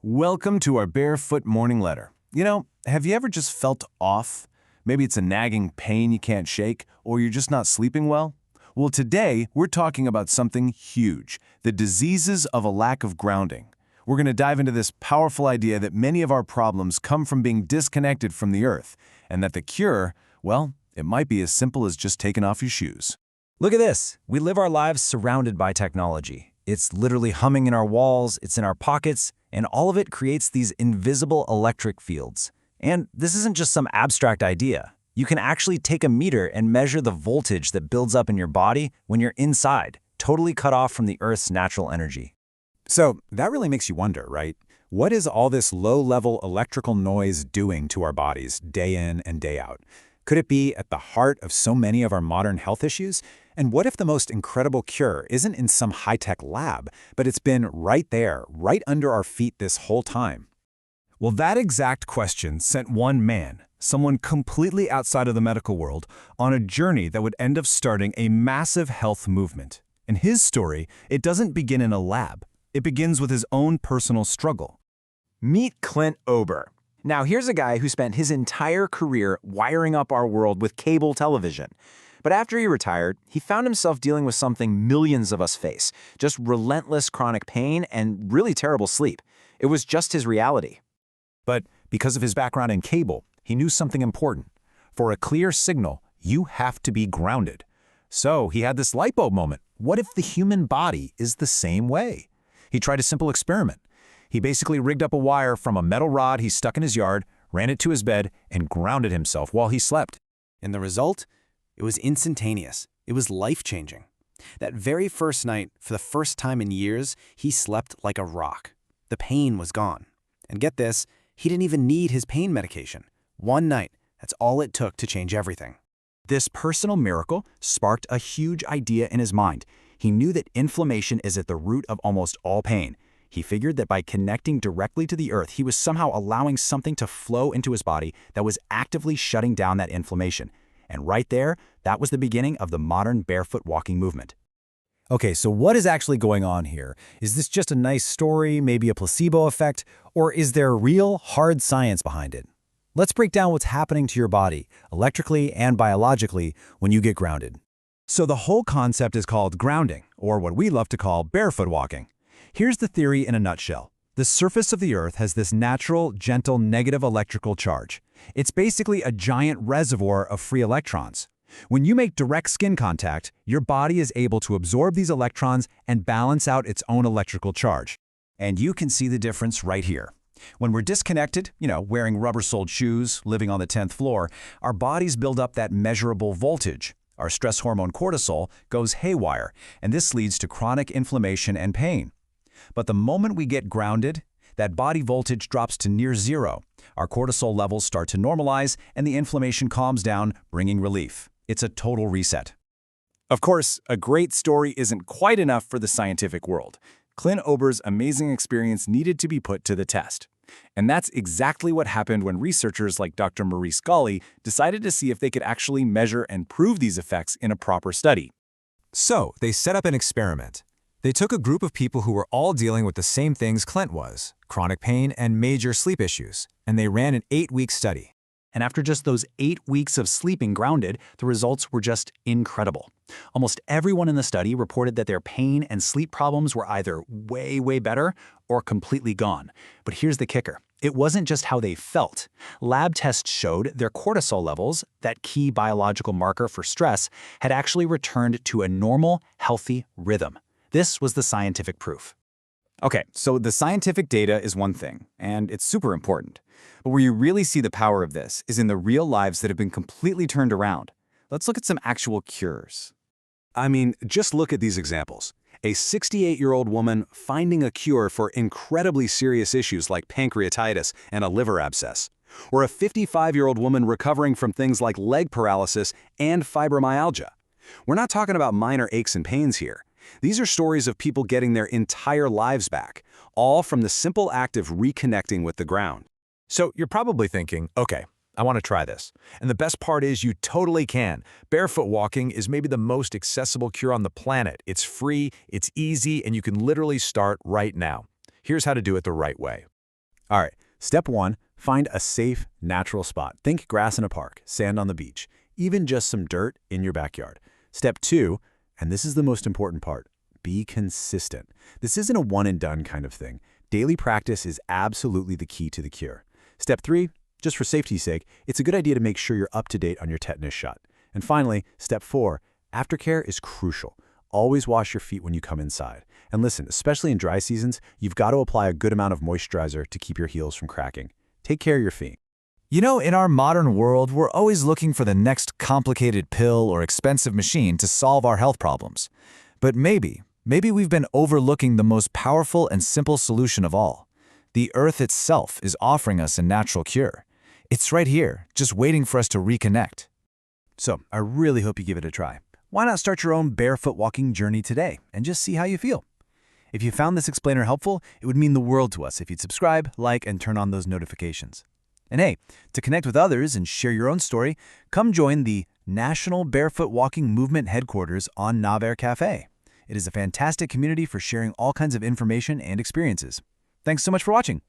Welcome to our Barefoot morning letter. Have you ever just felt off? Maybe it's a nagging pain you can't shake, or you're just not sleeping well? Well, today we're talking about something huge, the diseases of a lack of grounding. We're going to dive into this powerful idea that many of our problems come from being disconnected from the earth, and that the cure, well, it might be as simple as just taking off your shoes. Look at this. We live our lives surrounded by technology. It's literally humming in our walls, it's in our pockets, and all of it creates these invisible electric fields. And this isn't just some abstract idea. You can actually take a meter and measure the voltage that builds up in your body when you're inside, totally cut off from the Earth's natural energy. So that really makes you wonder, right? What is all this low-level electrical noise doing to our bodies day in and day out? Could it be at the heart of so many of our modern health issues? And what if the most incredible cure isn't in some high-tech lab, but it's been right there, right under our feet this whole time? Well, that exact question sent one man, someone completely outside of the medical world, on a journey that would end up starting a massive health movement. In his story, it doesn't begin in a lab. It begins with his own personal struggle. Meet Clint Ober. Now, here's a guy who spent his entire career wiring up our world with cable television. But after he retired, he found himself dealing with something millions of us face, just relentless chronic pain and really terrible sleep. It was just his reality. But because of his background in cable, he knew something important. For a clear signal, you have to be grounded. So he had this light bulb moment. What if the human body is the same way? He tried a simple experiment. He basically rigged up a wire from a metal rod he stuck in his yard, ran it to his bed, and grounded himself while he slept. And the result? It was instantaneous. It was life-changing. That very first night, for the first time in years, he slept like a rock. The pain was gone. And get this, he didn't even need his pain medication. One night, that's all it took to change everything. This personal miracle sparked a huge idea in his mind. He knew that inflammation is at the root of almost all pain. He figured that by connecting directly to the earth, he was somehow allowing something to flow into his body that was actively shutting down that inflammation. And right there, that was the beginning of the modern barefoot walking movement. Okay, so what is actually going on here? Is this just a nice story, maybe a placebo effect, or is there real, hard science behind it? Let's break down what's happening to your body, electrically and biologically, when you get grounded. So the whole concept is called grounding, or what we love to call barefoot walking. Here's the theory in a nutshell. The surface of the Earth has this natural, gentle, negative electrical charge. It's basically a giant reservoir of free electrons. When you make direct skin contact, your body is able to absorb these electrons and balance out its own electrical charge. And you can see the difference right here. When we're disconnected, wearing rubber-soled shoes, living on the 10th floor, our bodies build up that measurable voltage. Our stress hormone cortisol goes haywire, and this leads to chronic inflammation and pain. But the moment we get grounded, that body voltage drops to near zero. Our cortisol levels start to normalize, and the inflammation calms down, bringing relief. It's a total reset. Of course, a great story isn't quite enough for the scientific world. Clint Ober's amazing experience needed to be put to the test. And that's exactly what happened when researchers like Dr. Maurice Gawley decided to see if they could actually measure and prove these effects in a proper study. So they set up an experiment. They took a group of people who were all dealing with the same things Clint was, chronic pain and major sleep issues, and they ran an 8-week study. And after just those 8 weeks of sleeping grounded, the results were just incredible. Almost everyone in the study reported that their pain and sleep problems were either way, way better or completely gone. But here's the kicker. It wasn't just how they felt. Lab tests showed their cortisol levels, that key biological marker for stress, had actually returned to a normal, healthy rhythm. This was the scientific proof. Okay, so the scientific data is one thing, and it's super important. But where you really see the power of this is in the real lives that have been completely turned around. Let's look at some actual cures. I mean, just look at these examples. A 68-year-old woman finding a cure for incredibly serious issues like pancreatitis and a liver abscess. Or a 55-year-old woman recovering from things like leg paralysis and fibromyalgia. We're not talking about minor aches and pains here. These are stories of people getting their entire lives back, all from the simple act of reconnecting with the ground. So you're probably thinking, okay, I want to try this. And the best part is you totally can. Barefoot walking is maybe the most accessible cure on the planet. It's free, it's easy, and you can literally start right now. Here's how to do it the right way. All right, step 1, find a safe, natural spot. Think grass in a park, sand on the beach, even just some dirt in your backyard. Step 2, and this is the most important part, be consistent. This isn't a one-and-done kind of thing. Daily practice is absolutely the key to the cure. Step 3, just for safety's sake, it's a good idea to make sure you're up to date on your tetanus shot. And finally, step 4, aftercare is crucial. Always wash your feet when you come inside. And listen, especially in dry seasons, you've got to apply a good amount of moisturizer to keep your heels from cracking. Take care of your feet. You know, in our modern world, we're always looking for the next complicated pill or expensive machine to solve our health problems. But maybe we've been overlooking the most powerful and simple solution of all. The Earth itself is offering us a natural cure. It's right here, just waiting for us to reconnect. So, I really hope you give it a try. Why not start your own barefoot walking journey today and just see how you feel? If you found this explainer helpful, it would mean the world to us if you'd subscribe, like, and turn on those notifications. And hey, to connect with others and share your own story, come join the National Barefoot Walking Movement headquarters on Navarre Cafe. It is a fantastic community for sharing all kinds of information and experiences. Thanks so much for watching.